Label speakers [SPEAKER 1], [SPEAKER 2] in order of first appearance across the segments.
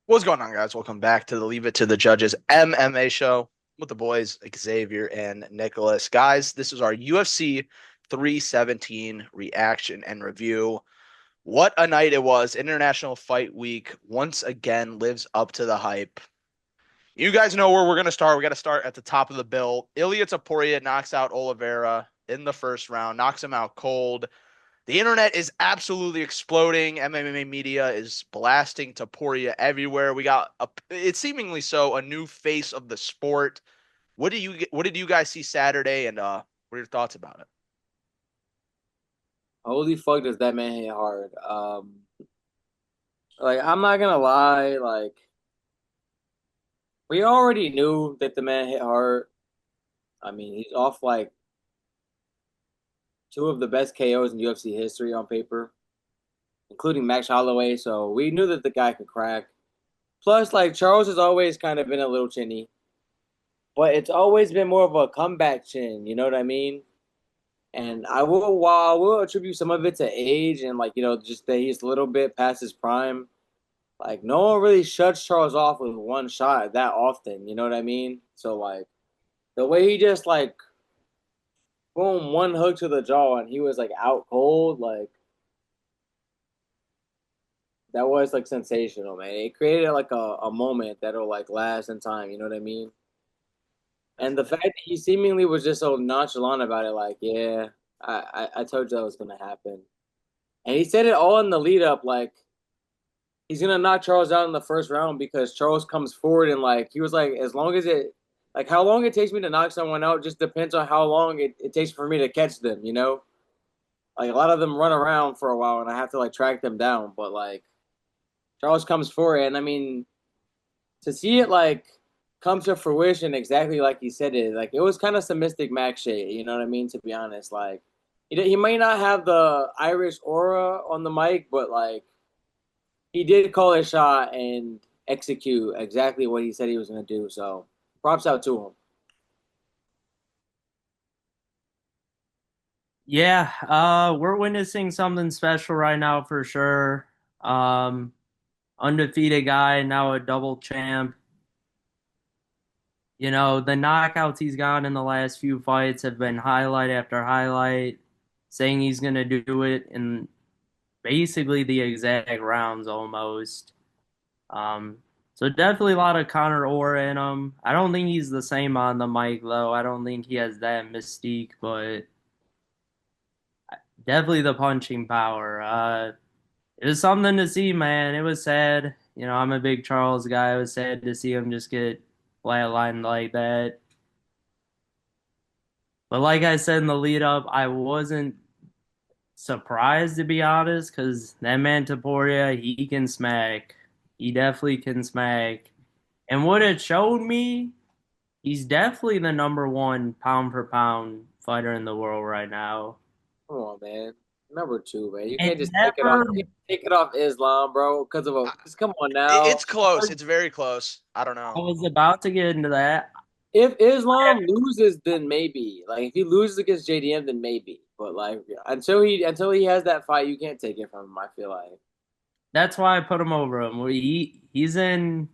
[SPEAKER 1] What's going on, guys? Welcome back to the Leave It to the Judges MMA show with the boys Xavier and Nicholas. Guys, this is our UFC 317 reaction and review. What a night it was. International Fight Week once again lives up to the hype. You guys know where we're going to start. We got to start at the top of the bill. Illia Taporia knocks out Oliveira in the first round, knocks him out cold. The internet is absolutely exploding. MMA media is blasting Taporia everywhere. We got it's seemingly so a new face of the sport. What did you guys see Saturday, and what are your thoughts about it?
[SPEAKER 2] Holy fuck, does that man hit hard? Like I'm not gonna lie, like we already knew that the man hit hard. I mean, he's off like two of the best KOs in UFC history on paper, including Max Holloway. So we knew that the guy could crack. Plus, like Charles has always kind of been a little chinny, but it's always been more of a comeback chin. You know what I mean? And while I will attribute some of it to age and like just that he's a little bit past his prime. Like no one really shuts Charles off with one shot that often, you know what I mean? So like the way he just like boom, one hook to the jaw and he was like out cold, like that was like sensational, man. It created like a moment that'll like last in time, you know what I mean? And the fact that he seemingly was just so nonchalant about it, like, yeah, I told you that was gonna happen. And he said it all in the lead up, like he's gonna knock Charles out in the first round because Charles comes forward and like he was like, as long as it like how long it takes me to knock someone out just depends on how long it takes for me to catch them, you know? Like a lot of them run around for a while and I have to like track them down. But like Charles comes forward and I mean to see it like come to fruition exactly like he said it, like it was kind of some Mystic Max shit, you know what I mean? To be honest, like he may not have the Irish aura on the mic, but like he did call a shot and execute exactly what he said he was going to do. So props out to him.
[SPEAKER 3] Yeah, we're witnessing something special right now for sure. Um, Undefeated guy, now a double champ. You know, the knockouts he's gotten in the last few fights have been highlight after highlight, saying he's gonna do it in basically the exact rounds almost. Um, so definitely a lot of Conor aura in him. I don't think he's the same on the mic though. I don't think he has that mystique, but definitely the punching power. It was something to see, man. It was sad. You know, I'm a big Charles guy. It was sad to see him just get flatlined like that. But like I said in the lead up, I wasn't surprised to be honest, because that man Taporia, he can smack. He definitely can smack. And what it showed me, he's definitely the number one pound for pound fighter in the world right now.
[SPEAKER 2] Come on, man. Number two, man. You
[SPEAKER 3] And
[SPEAKER 2] can't just take it off.
[SPEAKER 3] never,
[SPEAKER 2] You can't take it off Islam, bro, because of a.
[SPEAKER 1] I,
[SPEAKER 2] Just come on now.
[SPEAKER 1] it's close. It's very close. I don't
[SPEAKER 3] I
[SPEAKER 1] know.
[SPEAKER 3] was about to get into that.
[SPEAKER 2] If Islam loses, then maybe. Like if he loses against JDM, then maybe. But like until he has that fight, you can't take it from him. I feel like.
[SPEAKER 3] That's why I put him over him. He's in.
[SPEAKER 2] Come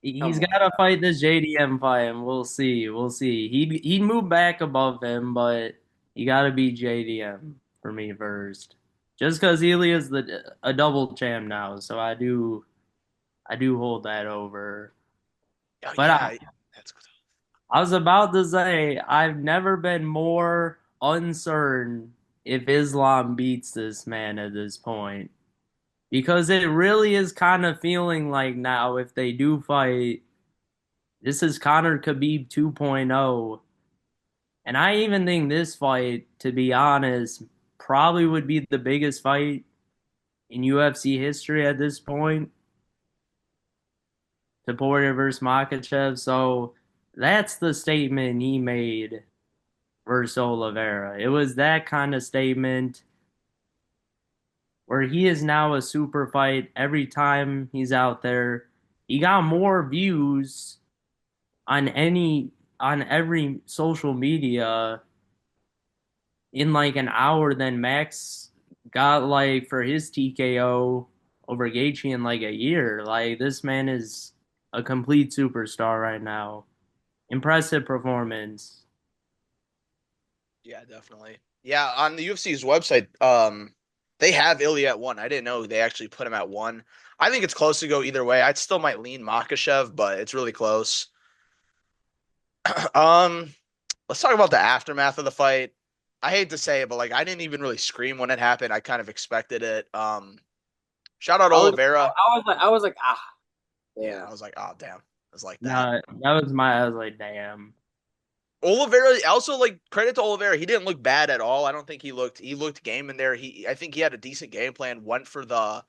[SPEAKER 3] He's
[SPEAKER 2] on.
[SPEAKER 3] got to fight this JDM fight, and we'll see. We'll see. He'd move back above him, but you got to beat JDM for me first. Just because Ilya is a double champ now, so I do hold that over.
[SPEAKER 1] Oh
[SPEAKER 3] But
[SPEAKER 1] yeah, that's good.
[SPEAKER 3] I was about to say I've never been more uncertain if Islam beats this man at this point. Because it really is kind of feeling like now, if they do fight, this is Conor Khabib 2.0. And I even think this fight, to be honest, probably would be the biggest fight in UFC history at this point. Taporia versus Makhachev. So that's the statement he made versus Oliveira. It was that kind of statement where he is now a super fight every time he's out there. He got more views on every social media in like an hour than Max got like for his TKO. over Gaethje in like a year. Like this man is a complete superstar right now. Impressive performance.
[SPEAKER 1] Yeah, definitely. Yeah, on the UFC's website, they have Ilya at one. I didn't know they actually put him at one. I think it's close to go either way. I still might lean Makhachev, but it's really close. Um, let's talk about the aftermath of the fight. I hate to say it, but like I didn't even really scream when it happened. I kind of expected it. Shout out
[SPEAKER 2] I was
[SPEAKER 1] Oliveira.
[SPEAKER 2] I was like, ah,
[SPEAKER 1] Yeah,
[SPEAKER 2] damn.
[SPEAKER 1] I was like, oh damn, I was like that.
[SPEAKER 3] No, that was my. I was like, damn.
[SPEAKER 1] Oliveira also like credit to Oliveira. He didn't look bad at all. I don't think he looked game in there. I think he had a decent game plan. Went for the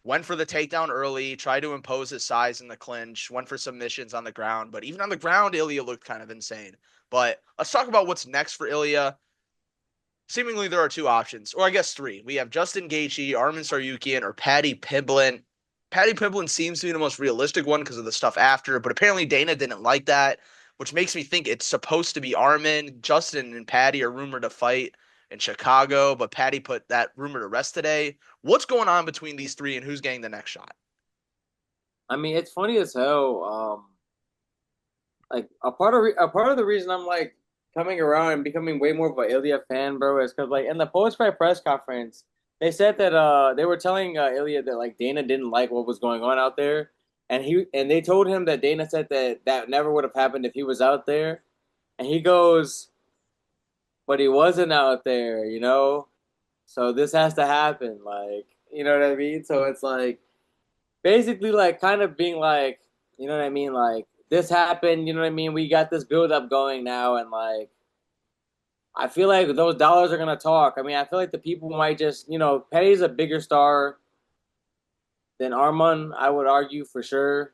[SPEAKER 1] takedown early, tried to impose his size in the clinch, went for submissions on the ground. But even on the ground, Ilya looked kind of insane. But let's talk about what's next for Ilya. Seemingly there are two options, or I guess three. We have Justin Gaethje, Arman Tsarukyan, or Paddy Pimblett. Paddy Pimblett seems to be the most realistic one because of the stuff after, but apparently Dana didn't like that, which makes me think it's supposed to be Arman. Justin and Paddy are rumored to fight in Chicago, but Paddy put that rumor to rest today. What's going on between these three, and who's getting the next shot?
[SPEAKER 2] I mean, it's funny as hell. Like a part of the reason I'm like coming around and becoming way more of an Ilya fan, bro, is because like in the post fight press conference, they said that they were telling Ilya that like Dana didn't like what was going on out there, and they told him that Dana said that that never would have happened if he was out there, and he goes, but he wasn't out there, you know, so this has to happen, like you know what I mean? So it's like basically like kind of being like, you know what I mean? Like this happened, you know what I mean? We got this build up going now, and like I feel like those dollars are gonna talk. I mean, I feel like the people might just, you know, Petty's a bigger star than Arman, I would argue for sure.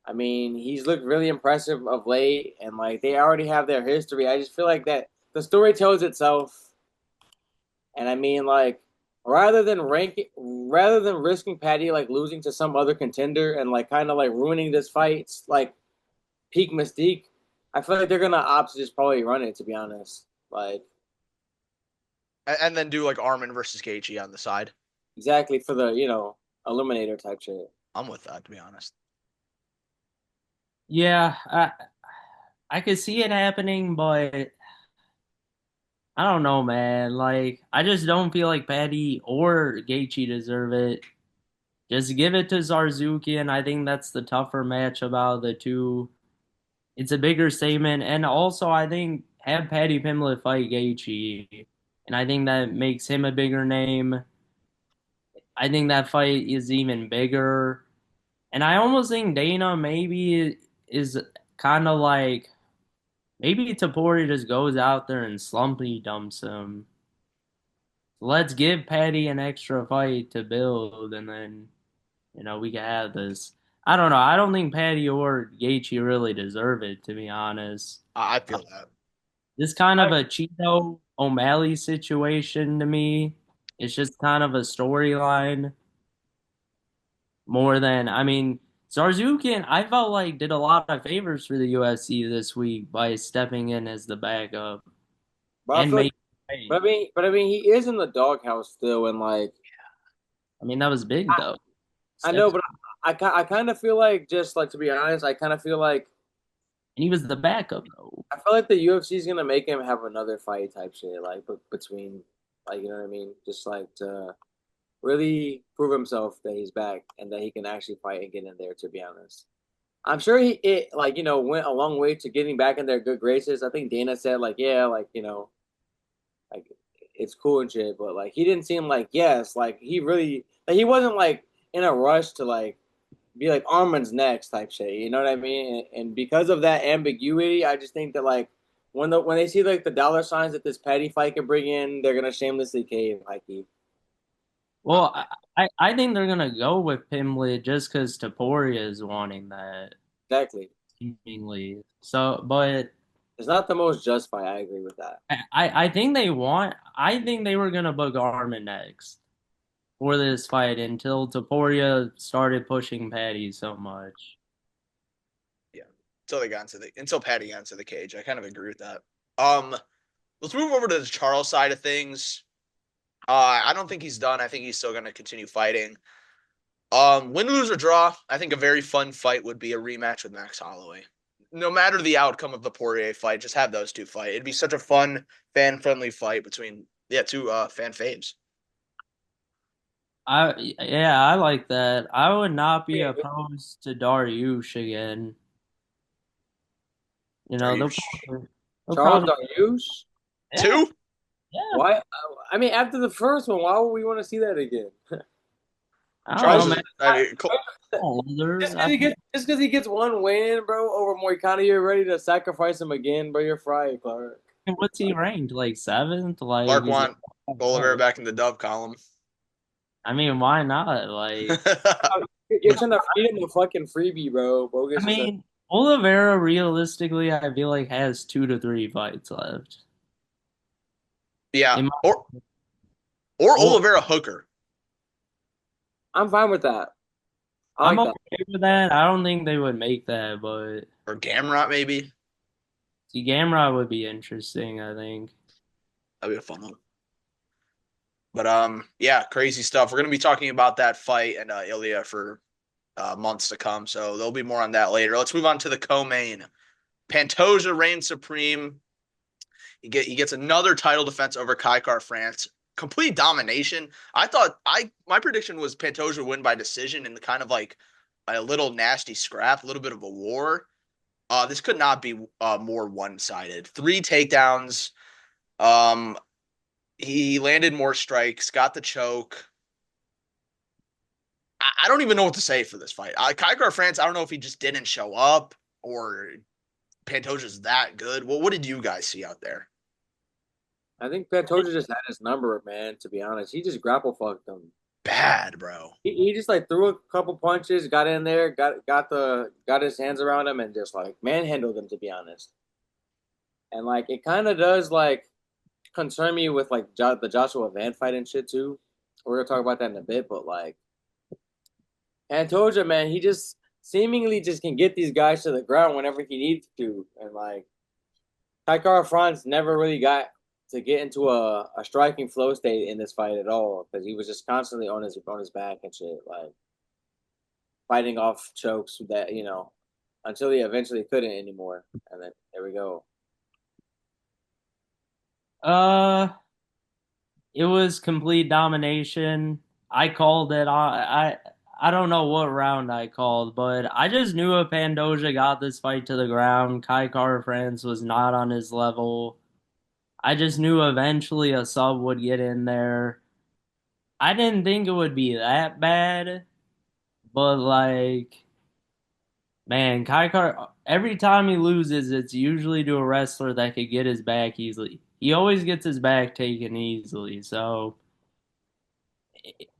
[SPEAKER 2] I mean, he's looked really impressive of late, and like they already have their history. I just feel like that the story tells itself, and I mean, like rather than risking Paddy like losing to some other contender and like kind of like ruining this fight, like peak mystique, I feel like they're gonna opt to just probably run it. To be honest, like
[SPEAKER 1] And then do like Arman versus Gaethje on the side.
[SPEAKER 2] exactly for the eliminator type shit.
[SPEAKER 1] I'm with that, to be honest.
[SPEAKER 3] Yeah, I could see it happening, but I don't know, man. Like, I just don't feel like Paddy or Gaethje deserve it. Just give it to Zarzuki, and I think that's the tougher match about the two. It's a bigger statement, and also I think have Paddy Pimblett fight Gaethje, and I think that makes him a bigger name. I think that fight is even bigger, and I almost think Dana maybe is kind of like maybe Tapori just goes out there and slumpy dumps him. Let's give Paddy an extra fight to build, and then we can have this. I don't know. I don't think Paddy or Gaethje really deserve it, to be honest.
[SPEAKER 1] I
[SPEAKER 3] Uh,
[SPEAKER 1] feel that.
[SPEAKER 3] This kind of a Cheeto O'Malley situation to me. It's just kind of a storyline more than I mean. Zarzukian, I felt like did a lot of favors for the UFC this week by stepping in as the backup
[SPEAKER 2] But I
[SPEAKER 3] and
[SPEAKER 2] feel like,
[SPEAKER 3] making.
[SPEAKER 2] but I mean, he is in the doghouse still, and like
[SPEAKER 3] I mean, that was big though.
[SPEAKER 2] I know,
[SPEAKER 3] Steps,
[SPEAKER 2] but I kind of feel like just like to be honest, I kind of feel like
[SPEAKER 3] and he was the backup though.
[SPEAKER 2] I feel like the UFC is gonna make him have another fight type shit, like between, like you know what I mean, just like to really prove himself that he's back and that he can actually fight and get in there. To be honest, I'm sure it like went a long way to getting back in their good graces. I think Dana said like yeah, like like it's cool and shit, but like he didn't seem like yes, like he really like he wasn't like in a rush to like be like Armin's next type shit. You know what I mean? And because of that ambiguity, I just think that like when they see like the dollar signs that this Paddy fight could bring in, they're gonna shamelessly cave, Mikey.
[SPEAKER 3] Well, I think they're gonna go with Pimlet just because Taporia is wanting that
[SPEAKER 2] Exactly.
[SPEAKER 3] seemingly. So, but
[SPEAKER 2] It's not the most just fight. I agree with that.
[SPEAKER 3] I think they want. I think they were gonna book Armin next for this fight until Taporia started pushing Patty so much.
[SPEAKER 1] Yeah. Until Paddy got into the cage. I kind of agree with that. Um, let's move over to the Charles side of things. I don't think he's done. I think he's still going to continue fighting. Win, lose, or draw, I think a very fun fight would be a rematch with Max Holloway. No matter the outcome of the Poirier fight, just have those two fight. It'd be such a fun, fan-friendly fight between two fan faves.
[SPEAKER 3] I like that. I would not be
[SPEAKER 2] Yeah,
[SPEAKER 3] opposed to Dariush again. You know,
[SPEAKER 1] Dariush.
[SPEAKER 3] they'll
[SPEAKER 2] Charles
[SPEAKER 3] probably
[SPEAKER 2] Dariush.
[SPEAKER 3] yeah,
[SPEAKER 1] Two?
[SPEAKER 3] yeah.
[SPEAKER 2] Why? I mean, after the first one, why would we want to see that again?
[SPEAKER 3] I don't know,
[SPEAKER 1] Charles
[SPEAKER 3] man.
[SPEAKER 1] is, I mean,
[SPEAKER 3] Older.
[SPEAKER 2] Just because he gets one win, bro, over Moicano, you're ready to sacrifice him again, bro. You're fried, Clark.
[SPEAKER 3] What's he ranked? Like seventh? Like
[SPEAKER 1] Clark
[SPEAKER 3] he's
[SPEAKER 1] want Oliveira back in the dub column.
[SPEAKER 3] I mean, why not? Like
[SPEAKER 2] You're trying to feed him a fucking freebie, bro.
[SPEAKER 3] I
[SPEAKER 2] Bogus as
[SPEAKER 3] mean, Oliveira realistically, I feel like has 2 to 3 fights left.
[SPEAKER 1] Yeah,
[SPEAKER 3] In
[SPEAKER 1] or
[SPEAKER 3] well,
[SPEAKER 1] Oliveira Hooker
[SPEAKER 2] I'm fine with that. I
[SPEAKER 3] I'm
[SPEAKER 2] like that.
[SPEAKER 3] okay with that. I don't think they would make that, but
[SPEAKER 1] or Gamrot maybe.
[SPEAKER 3] see, Gamrot would be interesting, I think.
[SPEAKER 1] That'd be a fun one. But yeah, crazy stuff. We're gonna be talking about that fight and Illia for months to come. So there'll be more on that later. Let's move on to the co-main. Pantoja reigns supreme. He gets another title defense over Kaikar France. Complete domination. My prediction was Pantoja would win by decision in the kind of like a little nasty scrap, a little bit of a war. This could not be more one-sided. 3 takedowns. Um, he landed more strikes, got the choke. I don't even know what to say for this fight. Kaikar France, I don't know if he just didn't show up or Pantoja's that good. Well, what did you guys see out there?
[SPEAKER 2] I think Pantoja just had his number, man. To be honest, he just grapple fucked him.
[SPEAKER 1] Bad, bro.
[SPEAKER 2] He just like threw a couple punches, got in there, got his hands around him, and just like manhandled him. To be honest, and like it kind of does like concern me with like the Joshua Van fight and shit too. We're gonna talk about that in a bit, but like Pantoja, man, he just seemingly just can get these guys to the ground whenever he needs to, and like Kaikara France never really got to get into a striking flow state in this fight at all because he was just constantly on his back and shit, like fighting off chokes that until he eventually couldn't anymore, and then there we go.
[SPEAKER 3] Uh, it was complete domination. I called it. I don't know what round I called, but I just knew if Pandoja got this fight to the ground, Kai Car France was not on his level. I just knew eventually a sub would get in there. I didn't think it would be that bad, but like, man, Kai Car every time he loses, it's usually to a wrestler that could get his back easily. He always gets his back taken easily, so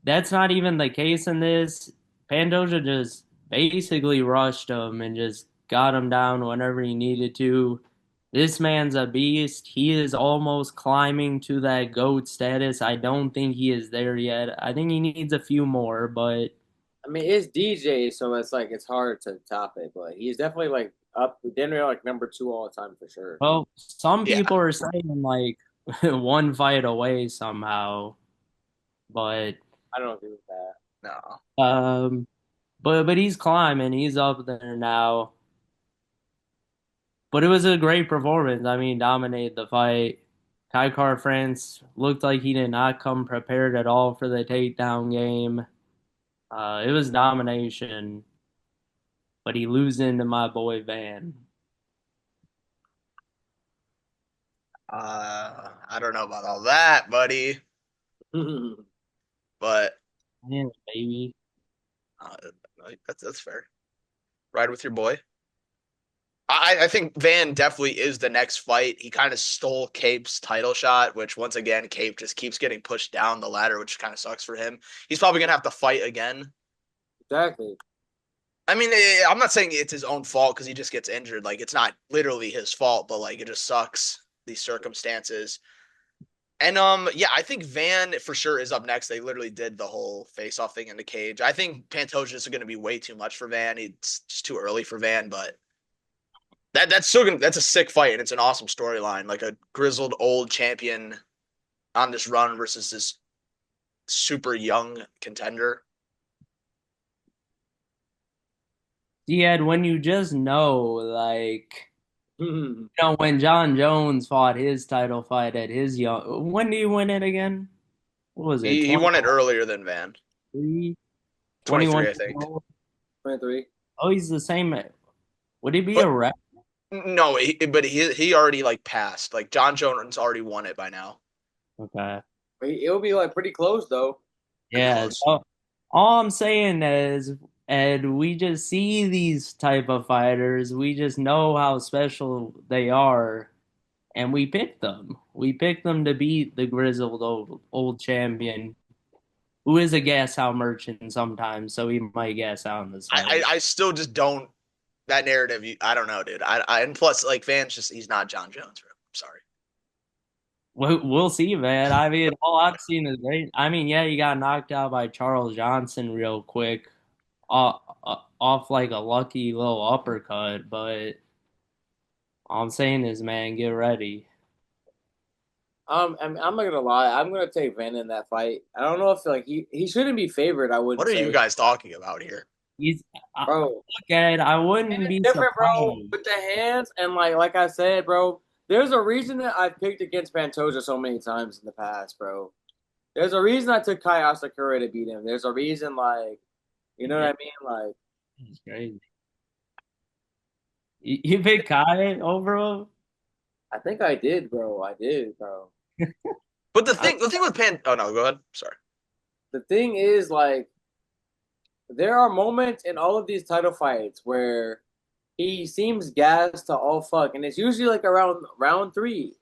[SPEAKER 3] that's not even the case in this. Pandoja just basically rushed him and just got him down whenever he needed to. This man's a beast. He is almost climbing to that GOAT status. I don't think he is there yet. I think he needs a few more, but
[SPEAKER 2] I mean, it's DJ, so it's like it's hard to top it, but he's definitely like up, generally like number two all the time for sure.
[SPEAKER 3] well, some
[SPEAKER 1] Yeah.
[SPEAKER 3] people are saying like one fight away somehow, but
[SPEAKER 2] I don't agree with that.
[SPEAKER 1] No.
[SPEAKER 3] um but he's climbing. He's up there now. But it was a great performance. I mean, dominated the fight. Kai Car France looked like he did not come prepared at all for the takedown game. It was domination, but he losing to my boy Van.
[SPEAKER 1] I don't know about all that, buddy, but
[SPEAKER 3] Yeah, baby.
[SPEAKER 1] uh, that's fair. Ride with your boy. I think Van definitely is the next fight. He kind of stole Cape's title shot, which once again, Cape just keeps getting pushed down the ladder, which kind of sucks for him. He's probably gonna have to fight again.
[SPEAKER 2] Exactly.
[SPEAKER 1] I mean, I'm not saying it's his own fault because he just gets injured. Like it's not literally his fault, but like it just sucks these circumstances. And yeah, I think Van for sure is up next. They literally did the whole face-off thing in the cage. I think Pantoja is going to be way too much for Van. It's just too early for Van, but that's still gonna that's a sick fight and it's an awesome storyline. Like a grizzled old champion on this run versus this super young contender.
[SPEAKER 3] Yeah, when you just know, like, when John Jones fought his title fight at his young, when do you win it again? What was it,
[SPEAKER 1] He won it earlier than Van.
[SPEAKER 3] 23? 21
[SPEAKER 1] 23, I
[SPEAKER 3] years
[SPEAKER 1] think.
[SPEAKER 3] old?
[SPEAKER 2] 23.
[SPEAKER 3] Oh, he's the same. Would he be a
[SPEAKER 1] But
[SPEAKER 3] rep?
[SPEAKER 1] no, but he already like passed. Like John Jones already won it by now.
[SPEAKER 3] Okay.
[SPEAKER 2] It'll be like pretty close though.
[SPEAKER 1] Pretty
[SPEAKER 3] Yeah.
[SPEAKER 1] close.
[SPEAKER 3] So all I'm saying is, Ed, we just see these type of fighters. We just know how special they are, and we pick them. We pick them to beat the grizzled old champion, who is a gas out merchant sometimes, so he might gas out in this fight.
[SPEAKER 1] I still just don't that narrative. I don't know, dude. And plus like Van's just he's not John Jones, bro. I'm sorry.
[SPEAKER 3] We'll see, man. I mean, all I've seen is great. I mean, yeah, he got knocked out by Charles Johnson real quick, off like a lucky little uppercut. But all I'm saying is, man, get ready.
[SPEAKER 2] I'm not gonna lie. I'm gonna take Van in that fight. I don't know if like he shouldn't be favored. I
[SPEAKER 1] What
[SPEAKER 2] wouldn't
[SPEAKER 1] are you
[SPEAKER 2] say,
[SPEAKER 1] guys talking about here?
[SPEAKER 3] He's
[SPEAKER 2] bro.
[SPEAKER 3] look at it. I
[SPEAKER 2] And
[SPEAKER 3] wouldn't
[SPEAKER 2] it's
[SPEAKER 3] be
[SPEAKER 2] different, bro,
[SPEAKER 3] surprised.
[SPEAKER 2] with the hands and like I said, bro. There's a reason that I've picked against Pantoja so many times in the past, bro. There's a reason I took Kai Asakura to beat him. There's a reason, like, you know what
[SPEAKER 3] Yeah,
[SPEAKER 2] I mean? Like,
[SPEAKER 3] it's crazy. You pick Kai over him?
[SPEAKER 2] I think I did, bro. I did, bro.
[SPEAKER 1] But
[SPEAKER 2] I,
[SPEAKER 1] the thing with Pan. Oh no, go ahead. Sorry.
[SPEAKER 2] the thing is, like, there are moments in all of these title fights where he seems gassed to all fuck, and it's usually like around round three,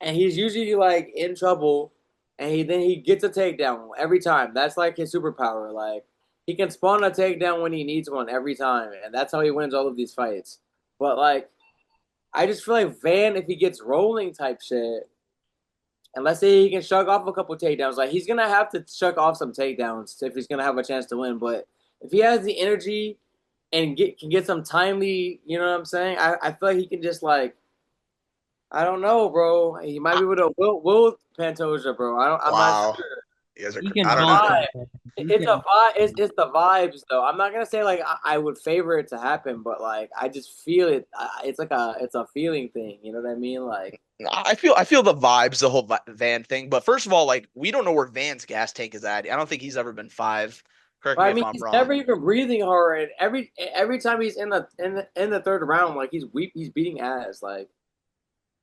[SPEAKER 2] and he's usually like in trouble, and he gets a takedown every time. That's like his superpower. Like he can spawn a takedown when he needs one every time, and that's how he wins all of these fights. But like, I just feel like Van, if he gets rolling type shit, and let's say he can shrug off a couple takedowns, like he's gonna have to shrug off some takedowns if he's gonna have a chance to win. But if he has the energy and can get some timely, you know what I'm saying? I feel like he can just like I don't know, bro. He might be able to will Pantoja, bro. I'm not
[SPEAKER 1] Wow.
[SPEAKER 2] sure.
[SPEAKER 1] You guys are.
[SPEAKER 3] He can
[SPEAKER 1] I don't
[SPEAKER 3] hold
[SPEAKER 1] know.
[SPEAKER 2] Vibe.
[SPEAKER 3] it. He
[SPEAKER 2] It's a
[SPEAKER 3] can.
[SPEAKER 2] vibe. It's the vibes though. I'm not gonna say like I would favor it to happen, but like I just feel it. It's like it's a feeling thing. You know what I mean? Like,
[SPEAKER 1] I feel the vibes, the whole Van thing. But first of all, like we don't know where Van's gas tank is at. I don't think he's ever been five. Correct
[SPEAKER 2] but
[SPEAKER 1] me
[SPEAKER 2] I
[SPEAKER 1] if
[SPEAKER 2] mean,
[SPEAKER 1] I'm
[SPEAKER 2] he's never
[SPEAKER 1] wrong.
[SPEAKER 2] even breathing hard. And every time he's in the third round, like he's beating ass. Like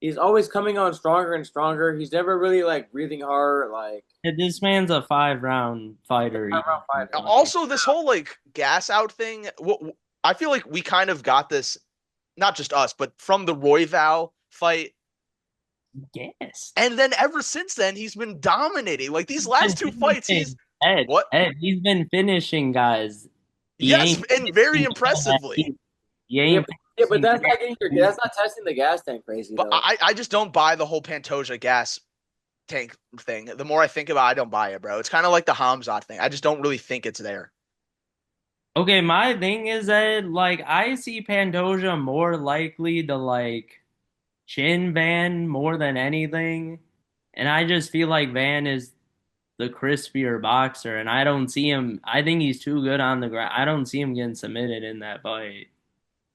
[SPEAKER 2] he's always coming on stronger and stronger. He's never really like breathing hard. Like
[SPEAKER 3] This man's a 5 round fighter.
[SPEAKER 2] round fighter.
[SPEAKER 1] Also, this whole like gas out thing. I feel like we kind of got this, not just us, but from the Royval fight.
[SPEAKER 3] Yes.
[SPEAKER 1] And then ever since then, he's been dominating. Like these last two fights, he's
[SPEAKER 3] Ed,
[SPEAKER 1] what?
[SPEAKER 3] Ed, he's been finishing guys. He
[SPEAKER 1] Yes,
[SPEAKER 3] ain't
[SPEAKER 1] and very
[SPEAKER 3] finishing so that
[SPEAKER 1] impressively.
[SPEAKER 3] he
[SPEAKER 2] Yeah,
[SPEAKER 3] ain't
[SPEAKER 2] but
[SPEAKER 3] finishing.
[SPEAKER 2] that's not getting that's not testing the gas tank crazy
[SPEAKER 1] But
[SPEAKER 2] though.
[SPEAKER 1] I just don't buy the whole Pantoja gas tank thing. The more I think about it, I don't buy it, bro. It's kind of like the Hamzat thing. I just don't really think it's there.
[SPEAKER 3] Okay, my thing is that like I see Pantoja more likely to like chin Van more than anything, and I just feel like Van is the crispier boxer, and I don't see him. I think he's too good on the ground. I don't see him getting submitted in that fight.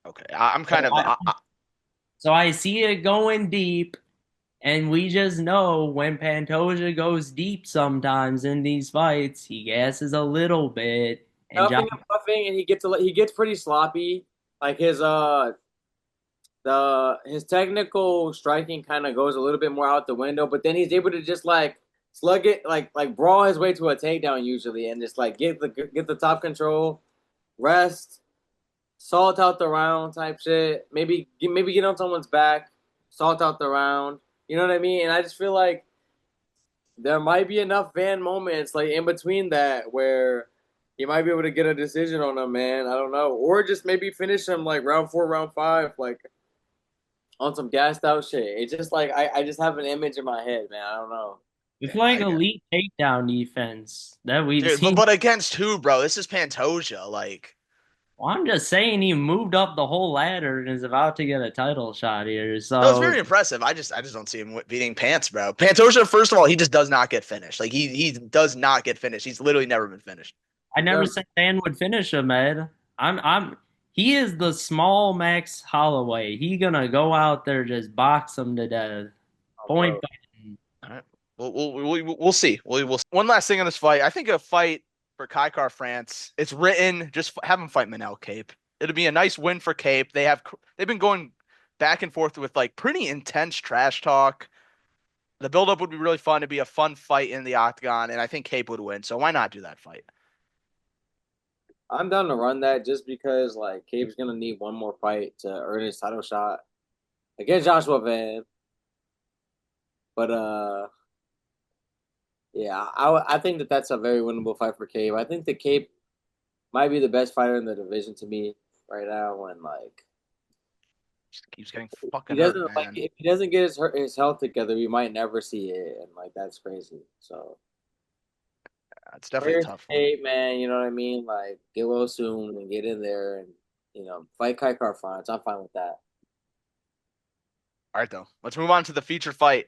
[SPEAKER 1] Okay, I'm
[SPEAKER 3] So
[SPEAKER 1] kind of.
[SPEAKER 3] I, so I see it going deep, and we just know when Pantoja goes deep sometimes in these fights, he gasses a little bit, and John
[SPEAKER 2] Puffing and puffing, and he gets pretty sloppy. Like his technical striking kind of goes a little bit more out the window, but then he's able to just like slug it, like brawl his way to a takedown usually, and just like get the top control, rest, salt out the round type shit. Maybe get on someone's back, salt out the round. You know what I mean? And I just feel like there might be enough Van moments like in between that where you might be able to get a decision on him, man. I don't know, or just maybe finish him like round four, round five, like on some gassed out shit. It's just like I just have an image in my head, man. I don't know.
[SPEAKER 3] it's
[SPEAKER 1] yeah,
[SPEAKER 3] like elite takedown defense that we've
[SPEAKER 1] dude,
[SPEAKER 3] seen.
[SPEAKER 1] but against who, bro? This is Pantoja. Like,
[SPEAKER 3] Well, I'm just saying he moved up the whole ladder and is about to get a title shot here.
[SPEAKER 1] no, it's
[SPEAKER 3] So
[SPEAKER 1] very impressive. I just don't see him beating Pants, bro. Pantoja, first of all, he just does not get finished. Like he does not get finished. He's literally never been finished.
[SPEAKER 3] I never
[SPEAKER 2] Never.
[SPEAKER 3] said Dan would finish him, Ed. I'm he is the small Max Holloway. He gonna go out there just box him to death.
[SPEAKER 2] Oh,
[SPEAKER 3] Point
[SPEAKER 2] bro.
[SPEAKER 3] blank.
[SPEAKER 1] All right. We'll see. We'll see. One last thing on this fight. I think a fight for Kaikar France. It's written. Just have him fight Manel Cape. It'll be a nice win for Cape. They've been going back and forth with like pretty intense trash talk. The buildup would be really fun. It'd be a fun fight in the octagon, and I think Cape would win. So why not do that fight?
[SPEAKER 2] I'm down to run that just because like Cape's gonna need one more fight to earn his title shot against Joshua Van. But yeah, I think that that's a very winnable fight for Cape. I think the Cape might be the best fighter in the division to me right now. And like
[SPEAKER 1] Just keeps getting
[SPEAKER 2] he
[SPEAKER 1] fucking hurt,
[SPEAKER 2] doesn't like
[SPEAKER 1] man.
[SPEAKER 2] if he doesn't get his health together, we might never see it, and like that's crazy. So
[SPEAKER 1] It's definitely a
[SPEAKER 2] prayers to
[SPEAKER 1] tough one.
[SPEAKER 2] Cape, man. You know what I mean? Like get well soon and get in there and fight Kai Car France. I'm fine with that.
[SPEAKER 1] All right, though. Let's move on to the feature fight.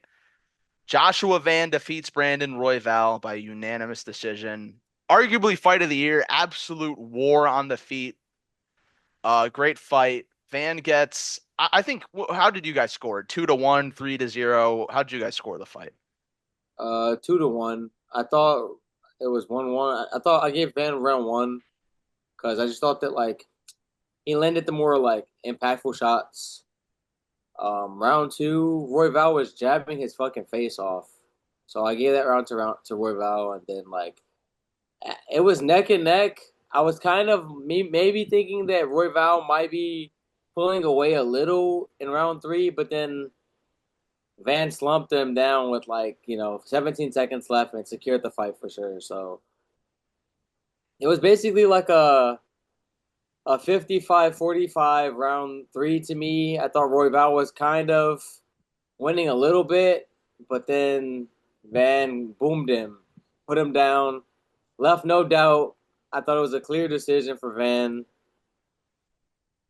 [SPEAKER 1] Joshua Van defeats Brandon Royval by unanimous decision. Arguably fight of the year. Absolute war on the feet. Great fight. Van gets. I think. How did you guys score? 2-1, 3-0. How did you guys score the fight?
[SPEAKER 2] 2-1. I thought it was 1-1. I thought I gave Van round one because I just thought that like he landed the more like impactful shots. Round two, Roy Val was jabbing his fucking face off, so I gave that round to Roy Val, and then like it was neck and neck. I was kind of maybe thinking that Roy Val might be pulling away a little in round three, but then Van slumped him down with 17 seconds left and secured the fight for sure. So it was basically like a 55-45 round three to me. I thought Roy Val was kind of winning a little bit, but then Van boomed him, put him down, left no doubt. I thought it was a clear decision for Van,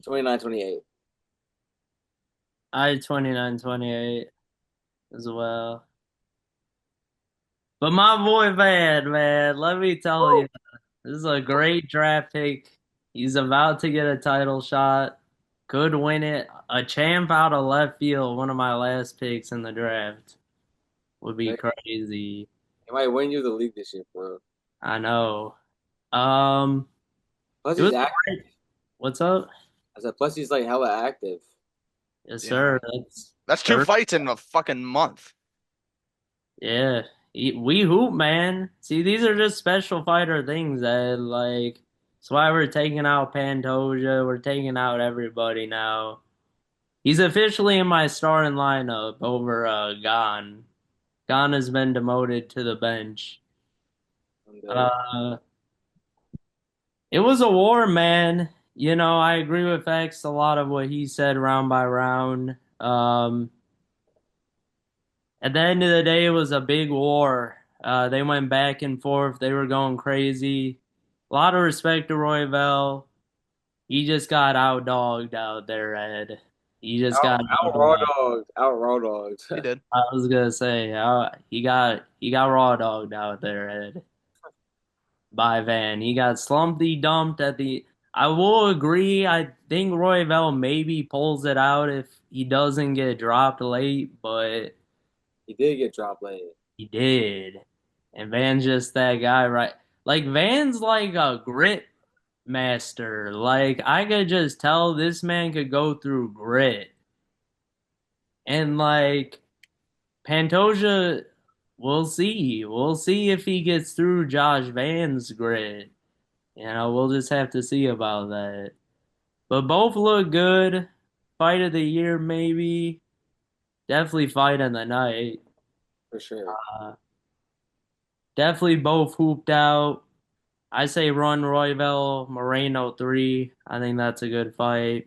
[SPEAKER 2] 29-28.
[SPEAKER 3] I 29-28 as well. But my boy Van, man, let me tell you, this is a great draft pick. He's about to get a title shot. Could win it. A champ out of left field, one of my last picks in the draft. Would be crazy.
[SPEAKER 2] He might win you the league this year, bro.
[SPEAKER 3] I know. Um,
[SPEAKER 2] Plus,
[SPEAKER 3] it
[SPEAKER 2] he's
[SPEAKER 3] was
[SPEAKER 2] active.
[SPEAKER 3] great. What's up?
[SPEAKER 2] I said, plus he's like hella active.
[SPEAKER 3] Yes,
[SPEAKER 1] Yeah.
[SPEAKER 3] sir. That's
[SPEAKER 1] That's two
[SPEAKER 3] third.
[SPEAKER 1] fights in a fucking month.
[SPEAKER 3] Yeah. We hoop, man. See, these are just special fighter things that like that's why we're taking out Pantoja. We're taking out everybody now. He's officially in my starting lineup over Gon. Gon has been demoted to the bench.
[SPEAKER 2] I'm dead.
[SPEAKER 3] Uh it was a war, man. You know, I agree with X a lot of what he said round by round. At the end of the day, it was a big war. They went back and forth. They were going crazy. A lot of respect to Royval. He just got outdogged out there, Ed. He just got
[SPEAKER 2] Out raw
[SPEAKER 3] outdogged.
[SPEAKER 2] dogs. Out raw dogs.
[SPEAKER 1] He did.
[SPEAKER 3] I was gonna say, he got raw dogged out there, Ed, by Van. He got slumpy dumped at the. I will agree. I think Royval maybe pulls it out if he doesn't get dropped late, but
[SPEAKER 2] He did get dropped late.
[SPEAKER 3] he did. And Van's just that guy, right? Like Van's like a grit master. Like I could just tell this man could go through grit. And like Pantoja, we'll see. We'll see if he gets through Josh Van's grit. You know, we'll just have to see about that. But both look good. Fight of the year, maybe. Definitely fight of the night.
[SPEAKER 2] For sure.
[SPEAKER 3] Uh, definitely both hooped out. I say run Royval Moreno 3. I think that's a good fight.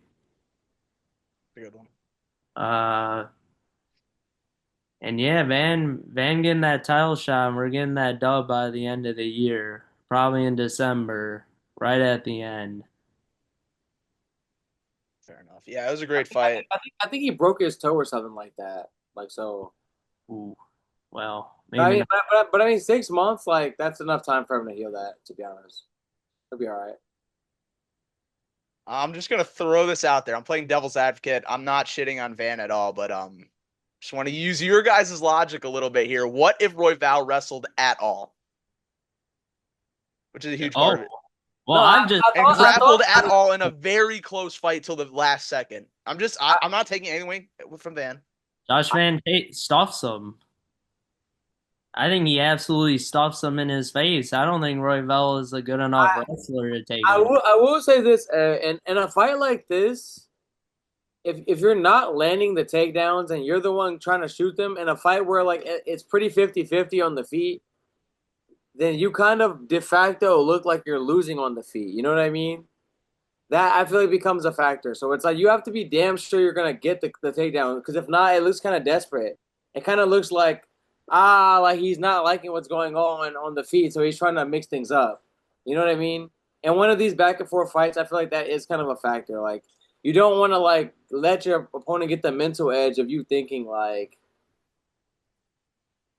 [SPEAKER 1] A good one.
[SPEAKER 3] Uh, and yeah, Van getting that title shot, and we're getting that dub by the end of the year, probably in December, right at the end.
[SPEAKER 1] Fair enough. Yeah, it was a great fight.
[SPEAKER 2] I think he broke his toe or something like that. Like so.
[SPEAKER 3] Ooh, well,
[SPEAKER 2] I
[SPEAKER 3] maybe
[SPEAKER 2] mean,
[SPEAKER 3] not.
[SPEAKER 2] but I mean, 6 months, like that's enough time for him to heal that. To be honest, he'll be all right.
[SPEAKER 1] I'm just gonna throw this out there. I'm playing devil's advocate. I'm not shitting on Van at all, but just want to use your guys' logic a little bit here. What if Roy Val wrestled at all? Which is a huge part of
[SPEAKER 3] Oh,
[SPEAKER 1] it.
[SPEAKER 3] well,
[SPEAKER 2] No,
[SPEAKER 3] I'm just
[SPEAKER 1] And
[SPEAKER 2] I thought
[SPEAKER 1] grappled at all in a very close fight till the last second.
[SPEAKER 2] I,
[SPEAKER 1] I'm not taking anything from Van.
[SPEAKER 3] Josh Van Tate stuffs him. I think he absolutely stuffs him in his face. I don't think Roy Bell is a good enough
[SPEAKER 2] I,
[SPEAKER 3] wrestler to take him.
[SPEAKER 2] I will say this, in a fight like this, if you're not landing the takedowns and you're the one trying to shoot them in a fight where like it's pretty 50-50 on the feet, then you kind of de facto look like you're losing on the feet. You know what I mean? That I feel like becomes a factor. So it's like you have to be damn sure you're gonna get the takedown because if not, it looks kind of desperate. It kind of looks like he's not liking what's going on the feet, so he's trying to mix things up. You know what I mean? And one of these back and forth fights, I feel like that is kind of a factor. Like you don't want to like let your opponent get the mental edge of you thinking like,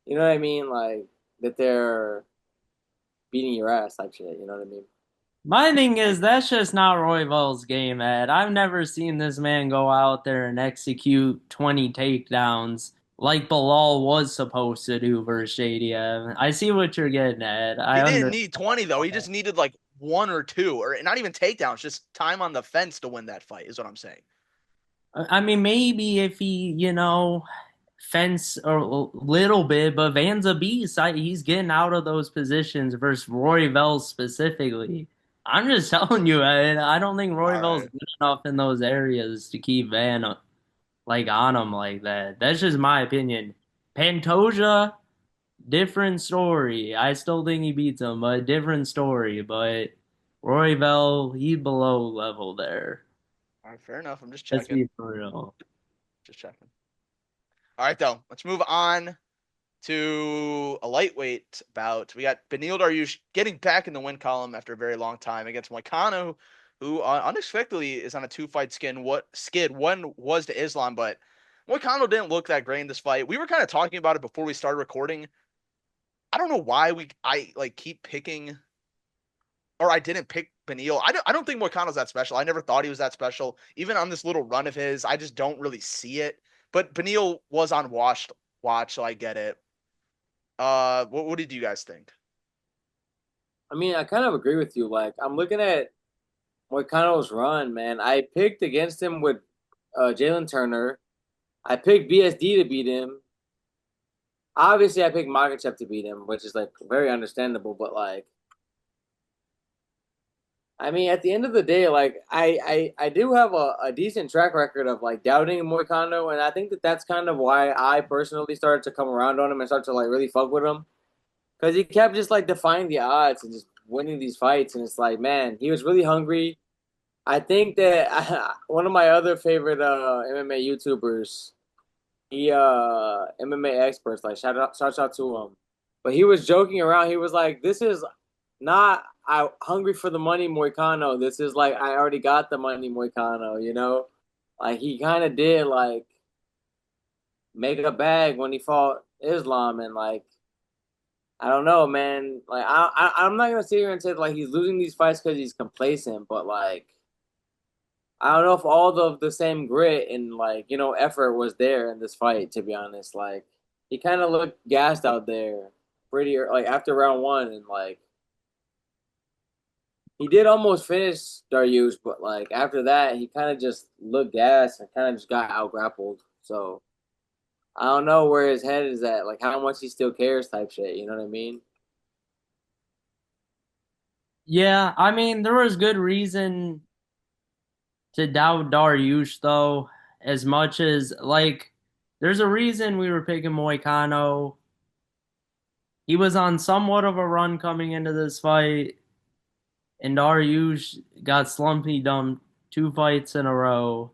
[SPEAKER 2] you know what I mean, like that they're beating your ass type shit. You know what I mean?
[SPEAKER 3] My thing is that's just not Roy Bell's game, Ed. I've never seen this man go out there and execute 20 takedowns like Bilal was supposed to do versus JDM. I see what you're getting at.
[SPEAKER 1] He
[SPEAKER 3] I
[SPEAKER 1] didn't
[SPEAKER 3] understand.
[SPEAKER 1] need 20 though. He just needed like one or two, or not even takedowns, just time on the fence to win that fight, is what I'm saying.
[SPEAKER 3] I mean, maybe if he, fence a little bit, but Van's a beast. He's getting out of those positions versus Roy Vell specifically. I'm just telling you, I don't think Roy
[SPEAKER 1] All
[SPEAKER 3] Vell's
[SPEAKER 1] right.
[SPEAKER 3] good enough in those areas to keep Van like on him like that. That's just my opinion. Pantoja, different story. I still think he beats him, but different story. But Roy Vell, he below level there.
[SPEAKER 1] All right, fair enough. I'm just
[SPEAKER 3] Let's
[SPEAKER 1] checking.
[SPEAKER 3] be for real.
[SPEAKER 1] Just checking. All right, though. Let's move on to a lightweight bout. We got Beneil Dariush getting back in the win column after a very long time against Moicano, who unexpectedly is on a two-fight skid. One was to Islam, but Moicano didn't look that great in this fight. We were kind of talking about it before we started recording. I don't know why I like keep picking, or I didn't pick Beneil. I don't think Moicano's that special. I never thought he was that special. Even on this little run of his, I just don't really see it. But Beneil was on watch, so I get it. What did you guys think?
[SPEAKER 2] I mean, I kind of agree with you. Like I'm looking at Moicano's run, man. I picked against him with Jalen Turner. I picked BSD to beat him. Obviously, I picked Makachev to beat him, which is like very understandable. But like, I mean, at the end of the day, like I do have a decent track record of like doubting Moicano, and I think that that's kind of why I personally started to come around on him and start to like really fuck with him because he kept just like defying the odds and just winning these fights, and it's like, man, he was really hungry. I think that one of my other favorite MMA YouTubers, he MMA experts, like shout out to him. But he was joking around. He was like, "This is not I hungry for the money, Moicano. This is like I already got the money, Moicano. You know, like he kind of did like make a bag when he fought Islam, and like I don't know, man. Like I'm not gonna sit here and say like he's losing these fights because he's complacent, but like I don't know if all the same grit and like effort was there in this fight. To be honest, like he kind of looked gassed out there, pretty like after round one, and like he did almost finish Dariush, but like after that, he kind of just looked gassed and kind of just got out grappled. So I don't know where his head is at, like how much he still cares, type shit. You know what I mean?
[SPEAKER 3] Yeah, I mean, there was good reason to doubt Dariush though, as much as like there's a reason we were picking Moicano. He was on somewhat of a run coming into this fight, and Dariush got slumpy dumped 2 fights in a row.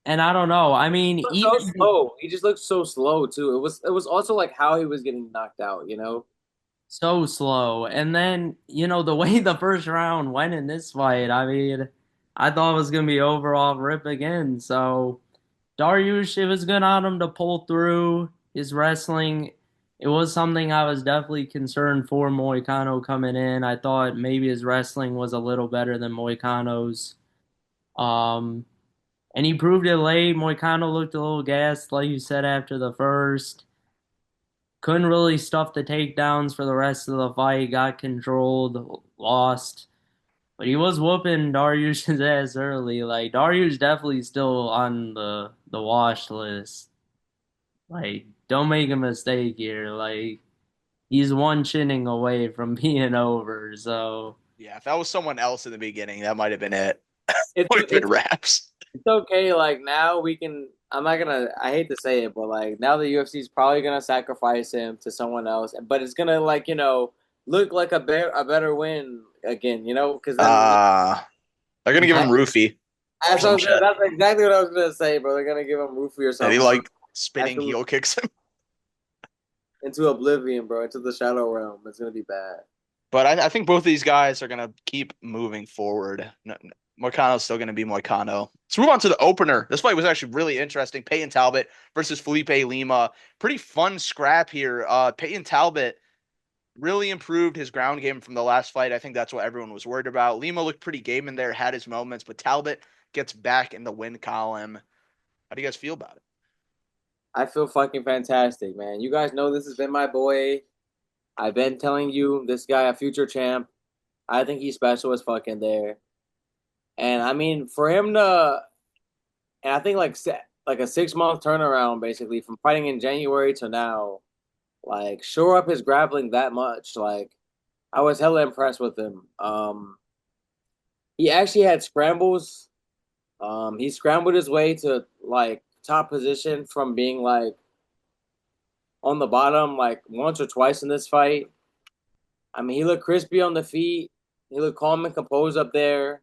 [SPEAKER 3] And I don't know. I mean,
[SPEAKER 2] So
[SPEAKER 3] even
[SPEAKER 2] slow. He just looked so slow too. It was also like how he was getting knocked out. You know?
[SPEAKER 3] so slow. And then, the way the first round went in this fight, I mean, I thought it was gonna be over off rip again. So Dariush, it was good on him to pull through his wrestling. it was something I was definitely concerned for Moicano coming in. I thought maybe his wrestling was a little better than Moicano's. Um, and he proved it late. Moicano looked a little gassed, like you said, after the first. Couldn't really stuff the takedowns for the rest of the fight. Got controlled, lost. But he was whooping Dariush's ass early. Like Dariush definitely still on the wash list. Like, don't make a mistake here. Like he's one chinning away from being over. So
[SPEAKER 1] Yeah, if that was someone else in the beginning, that might have been it.
[SPEAKER 2] It's
[SPEAKER 1] Would have been
[SPEAKER 2] it's
[SPEAKER 1] wraps.
[SPEAKER 2] it's okay. Like now we can. I'm not gonna. I hate to say it, but like now the UFC is probably gonna sacrifice him to someone else, but it's gonna like look like a better win again. Because then
[SPEAKER 1] Uh they're gonna give him roofie or some shit.
[SPEAKER 2] that's exactly what I was gonna say, bro. They're gonna give him Rufy or
[SPEAKER 1] And he
[SPEAKER 2] something
[SPEAKER 1] like spinning
[SPEAKER 2] after
[SPEAKER 1] heel kicks him.
[SPEAKER 2] into oblivion, bro, into the shadow realm. It's gonna be bad.
[SPEAKER 1] But I think both of these guys are gonna keep moving forward. Moicano's still gonna be Moicano. Let's move on to the opener. This fight was actually really interesting. Peyton Talbot versus Felipe Lima. Pretty fun scrap here. Peyton Talbot really improved his ground game from the last fight. I think that's what everyone was worried about. Lima looked pretty game in there, had his moments, but Talbot gets back in the win column. How do you guys feel about it?
[SPEAKER 2] I feel fucking fantastic, man. You guys know this has been my boy. I've been telling you this guy a future champ. I think he's special as fucking there. And I mean, for him to, and I think like a 6 month turnaround basically from fighting in January to now, like shore up his grappling that much. Like I was hella impressed with him. He actually had scrambles. He scrambled his way to like top position from being like on the bottom like once or twice in this fight. I mean, he looked crispy on the feet. He looked calm and composed up there.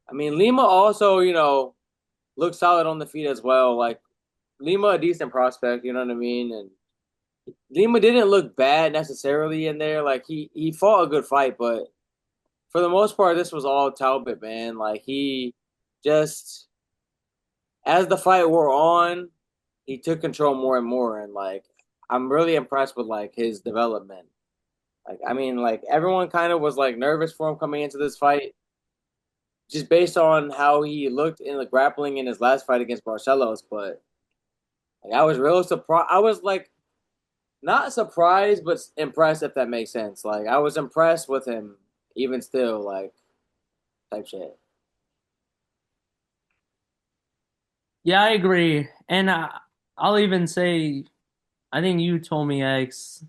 [SPEAKER 2] I mean, Lima also, looked solid on the feet as well. Like Lima, a decent prospect, you know what I mean? And Lima didn't look bad necessarily in there. Like he fought a good fight, but for the most part, this was all Talbot, man. Like he just as the fight wore on, he took control more and more, and like I'm really impressed with like his development. Like I mean, like everyone kind of was like nervous for him coming into this fight, just based on how he looked in the grappling in his last fight against Barcelos. But like, I was real surprised. I was like not surprised, but impressed if that makes sense. Like I was impressed with him, even still, like type shit.
[SPEAKER 3] yeah, I agree. And I'll even say, I think you told me X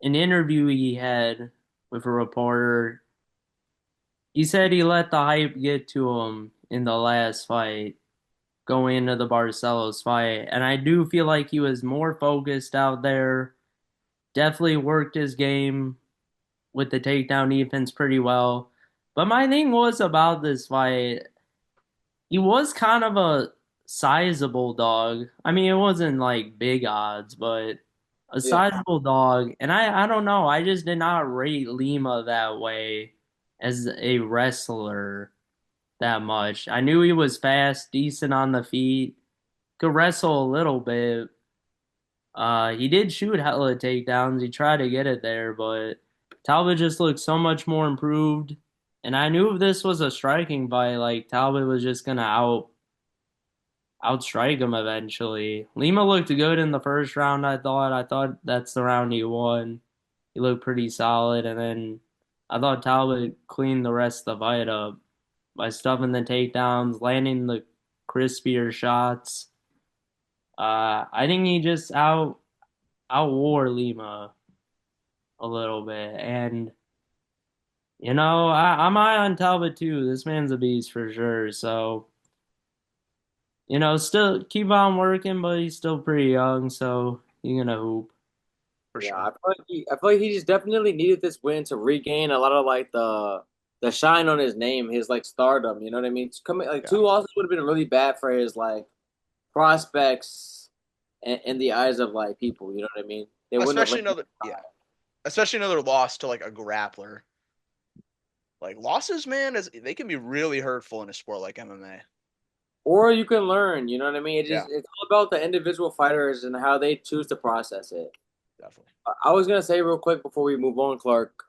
[SPEAKER 3] an interview he had with a reporter. He said he let the hype get to him in the last fight, going into the Barcelos fight. And I do feel like he was more focused out there. Definitely worked his game with the takedown defense pretty well. But my thing was about this fight, he was kind of a sizable dog. I mean, it wasn't like big odds, but a
[SPEAKER 2] Yeah,
[SPEAKER 3] sizable dog. And I don't know. I just did not rate Lima that way as a wrestler that much. I knew he was fast, decent on the feet, could wrestle a little bit. He did shoot hella takedowns. He tried to get it there, but Talbot just looked so much more improved. And I knew if this was a striking fight, like Talbot was just gonna outstrike him eventually. Lima looked good in the first round, I thought. I thought that's the round he won. He looked pretty solid, and then I thought Talbot cleaned the rest of the fight up by stuffing the takedowns, landing the crispier shots. I think he just outwore Lima a little bit, and I'm high on Talbot too. This man's a beast for sure. So still keep on working, but he's still pretty young, so he's gonna hoop.
[SPEAKER 1] For
[SPEAKER 2] yeah.
[SPEAKER 1] sure.
[SPEAKER 2] I feel like he just definitely needed this win to regain a lot of like the shine on his name, his like stardom. You know what I mean? Coming like
[SPEAKER 1] Yeah.
[SPEAKER 2] two losses would have been really bad for his like prospects in the eyes of like people. You know what I mean? They wouldn't have
[SPEAKER 1] Especially
[SPEAKER 2] ranked him
[SPEAKER 1] another
[SPEAKER 2] high.
[SPEAKER 1] yeah. Especially another loss to like a grappler. Like losses, man, they can be really hurtful in a sport like MMA.
[SPEAKER 2] Or you can learn. You know what I mean?
[SPEAKER 1] Yeah.
[SPEAKER 2] It's all about the individual fighters and how they choose to process it.
[SPEAKER 1] definitely.
[SPEAKER 2] I was gonna say real quick before we move on, Clark.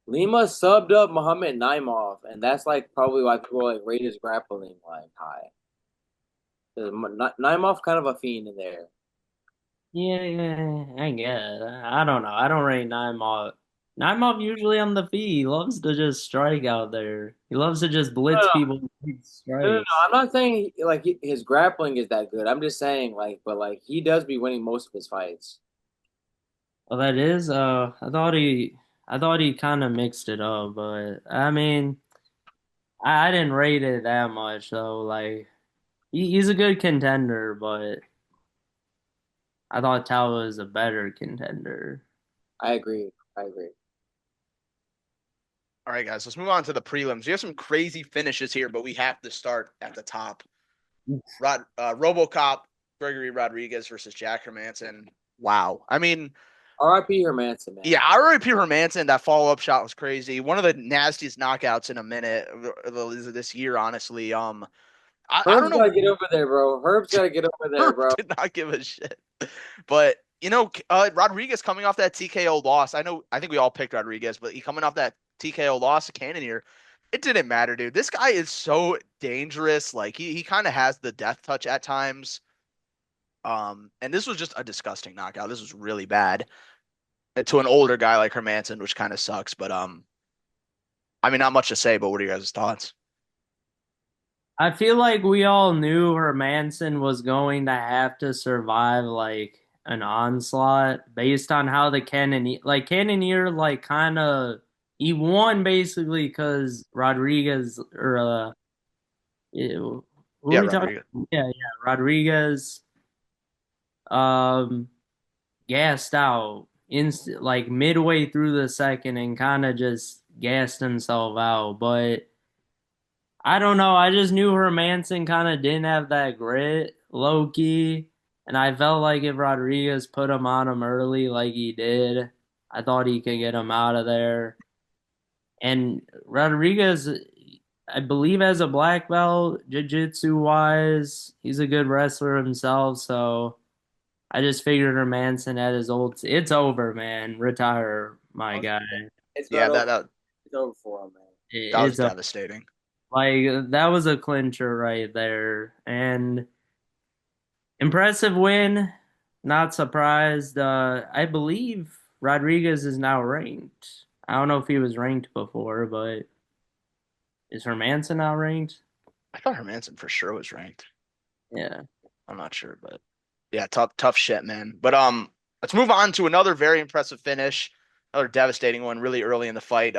[SPEAKER 2] Lima subbed up Muhammad Naimov, and that's like probably why people like rate his grappling like high. 'Cause Naimov kind of a fiend in there.
[SPEAKER 3] Yeah, yeah, I guess. I don't know. I don't rate Naimov. Naimov usually on the feet. He loves to just strike out there. He loves to just blitz people with big
[SPEAKER 2] No.
[SPEAKER 3] strikes.
[SPEAKER 2] I'm not saying like his grappling is that good. I'm just saying like, but like he does be winning most of his fights.
[SPEAKER 3] Well, that is. I thought he kind of mixed it up, but I mean, I didn't rate it that much though. Like he's a good contender, but I thought Tao was a better contender.
[SPEAKER 2] I agree. I agree.
[SPEAKER 1] All right, guys, let's move on to the prelims. We have some crazy finishes here, but we have to start at the top. RoboCop, Gregory Rodriguez versus Jack Hermanson. Wow. I mean,
[SPEAKER 2] R.I.P. Hermanson, man.
[SPEAKER 1] yeah, R.I.P. Hermanson, that follow-up shot was crazy. One of the nastiest knockouts in a minute this year, honestly. I don't
[SPEAKER 2] Herb's
[SPEAKER 1] know.
[SPEAKER 2] gotta get over there, bro. Herb's gotta get over there,
[SPEAKER 1] Herb
[SPEAKER 2] bro.
[SPEAKER 1] did not give a shit. But Rodriguez coming off that TKO loss. I think we all picked Rodriguez, but he coming off that TKO loss to Cannonier, it didn't matter, dude. This guy is so dangerous. Like he kind of has the death touch at times. And this was just a disgusting knockout. This was really bad to an older guy like Hermanson, which kind of sucks. But I mean, not much to say. But what are your guys' thoughts?
[SPEAKER 3] I feel like we all knew Hermanson was going to have to survive like an onslaught based on how the Cannonier like kind of he won basically because Rodriguez or who are
[SPEAKER 1] Yeah,
[SPEAKER 3] we talking?
[SPEAKER 1] Rodriguez.
[SPEAKER 3] Yeah, Rodriguez um gassed out like midway through the second and kind of just gassed himself out, but. I don't know. I just knew Hermanson kind of didn't have that grit, low key, and I felt like if Rodriguez put him on him early, like he did, I thought he could get him out of there. And Rodriguez, I believe, has a black belt, jiu-jitsu wise. He's a good wrestler himself, so I just figured Hermanson at his old. It's over, man. Retire, my guy.
[SPEAKER 2] It's
[SPEAKER 1] Yeah,
[SPEAKER 2] not
[SPEAKER 1] that
[SPEAKER 2] over.
[SPEAKER 1] that
[SPEAKER 2] It's over for him, man.
[SPEAKER 1] that was
[SPEAKER 3] It's a
[SPEAKER 1] devastating.
[SPEAKER 3] like that was a clincher right there, and impressive win. Not surprised. I believe Rodriguez is now ranked. I don't know if he was ranked before, but is Hermanson now ranked?
[SPEAKER 1] I thought Hermanson for sure was ranked.
[SPEAKER 3] Yeah.
[SPEAKER 1] I'm not sure, but yeah, tough shit, man. But let's move on to another very impressive finish, another devastating one, really early in the fight.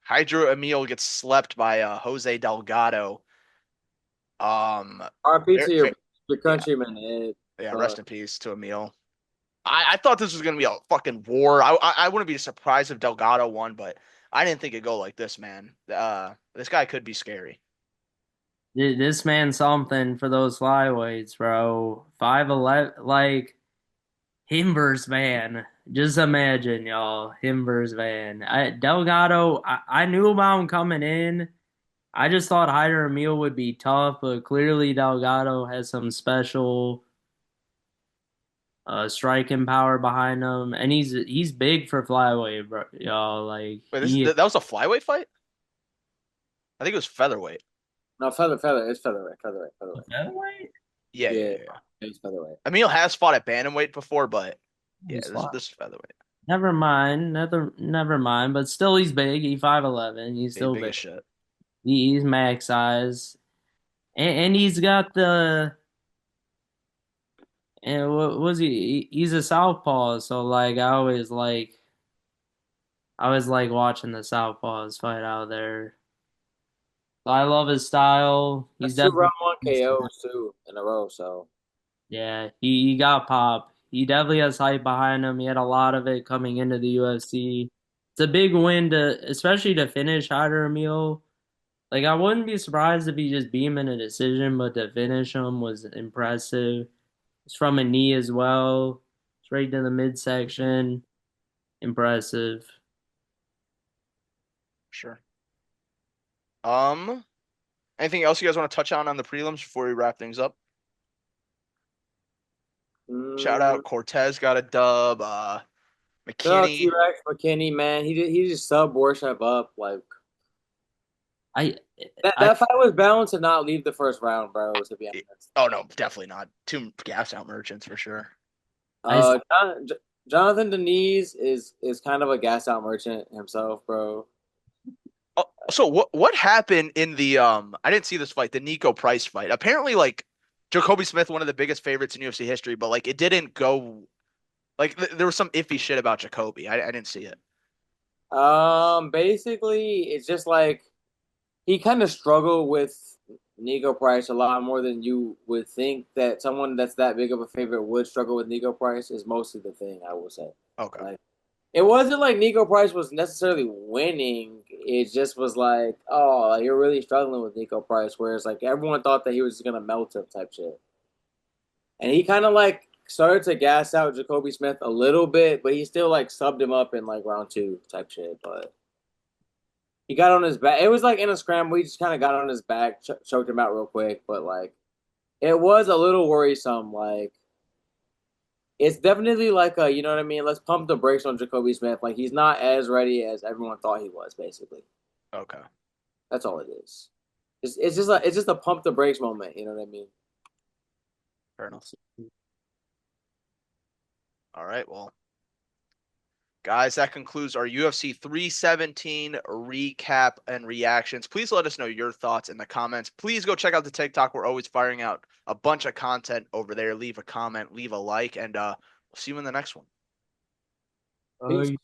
[SPEAKER 1] Hydro Emil gets slept by Jose Delgado. Um,
[SPEAKER 2] R.I.P. to your
[SPEAKER 1] yeah,
[SPEAKER 2] countryman,
[SPEAKER 1] yeah.
[SPEAKER 2] but
[SPEAKER 1] Rest in peace to Emil. I thought this was gonna be a fucking war. I wouldn't be surprised if Delgado won, but I didn't think it'd go like this, man. This guy could be scary.
[SPEAKER 3] This man's something for those flyweights, bro. 5'11", like Himbers van. Just imagine, y'all. Himbers van. Delgado, I knew about him coming in. I just thought Hyder Emil would be tough, but clearly Delgado has some special striking power behind him, and he's big for flyweight, bro, y'all. Like
[SPEAKER 1] Wait,
[SPEAKER 3] he,
[SPEAKER 1] that was a flyweight fight? I think it was featherweight.
[SPEAKER 2] no feather. It's featherweight.
[SPEAKER 3] featherweight.
[SPEAKER 1] Yeah, yeah,
[SPEAKER 2] Yeah,
[SPEAKER 1] yeah, yeah.
[SPEAKER 2] it's featherweight.
[SPEAKER 1] Emil has fought at bantamweight before, but yeah,
[SPEAKER 3] He's
[SPEAKER 1] this
[SPEAKER 3] fine.
[SPEAKER 1] this is featherweight.
[SPEAKER 3] Never mind. But still, he's big. He's 5'11". He's
[SPEAKER 1] He's
[SPEAKER 3] still
[SPEAKER 1] big
[SPEAKER 3] big.
[SPEAKER 1] as shit.
[SPEAKER 3] He's max size, and he's got the. And what was he? He's a southpaw, so like I always like watching the southpaws fight out there. I love his style. He's
[SPEAKER 2] That's two
[SPEAKER 3] definitely
[SPEAKER 2] round one KOs too in a row. So
[SPEAKER 3] yeah. He got pop. He definitely has hype behind him. He had a lot of it coming into the UFC. It's a big win especially to finish Hyder Emil. Like I wouldn't be surprised if he just beat him in a decision, but to finish him was impressive. It's from a knee as well. Straight to the midsection. Impressive.
[SPEAKER 1] Sure. Anything else you guys want to touch on the prelims before we wrap things up? Shout
[SPEAKER 2] Mm,
[SPEAKER 1] out Cortez got a dub.
[SPEAKER 2] shout out
[SPEAKER 1] McKinney.
[SPEAKER 2] T-Rex McKinney, man. He just sub Worship up like
[SPEAKER 3] I I
[SPEAKER 2] that fight was bound to not leave the first round, bro. To be honest.
[SPEAKER 1] Oh no, definitely not. Two gas out merchants for sure.
[SPEAKER 3] I
[SPEAKER 2] Jonathan Denise is kind of a gas out merchant himself, bro.
[SPEAKER 1] Oh, so what happened in the I didn't see this fight, the Nico Price fight. Apparently, like Jacoby Smith, one of the biggest favorites in UFC history, but like it didn't go like there was some iffy shit about Jacoby. I didn't see it.
[SPEAKER 2] Basically, it's just like he kind of struggled with Nico Price a lot more than you would think that someone that's that big of a favorite would struggle with Nico Price is mostly the thing I will say.
[SPEAKER 1] Okay.
[SPEAKER 2] Like it wasn't like Nico Price was necessarily winning. It just was like, oh, like, you're really struggling with Nico Price, whereas like everyone thought that he was just gonna melt him type shit. And he kind of like started to gas out Jacoby Smith a little bit, but he still like subbed him up in like round two type shit. But he got on his back. It was like in a scramble. He just kind of got on his back, choked him out real quick. But like, it was a little worrisome. Like, it's definitely like a, you know what I mean? Let's pump the brakes on Jacoby Smith. Like, he's not as ready as everyone thought he was. Basically,
[SPEAKER 1] Okay.
[SPEAKER 2] that's all it is. It's just a pump the brakes moment. You know what I mean?
[SPEAKER 1] Fair enough. All right. Well, guys, that concludes our UFC 317 recap and reactions. Please let us know your thoughts in the comments. Please go check out the TikTok. We're always firing out a bunch of content over there. Leave a comment, leave a like, and we'll see you in the next one.
[SPEAKER 2] Peace.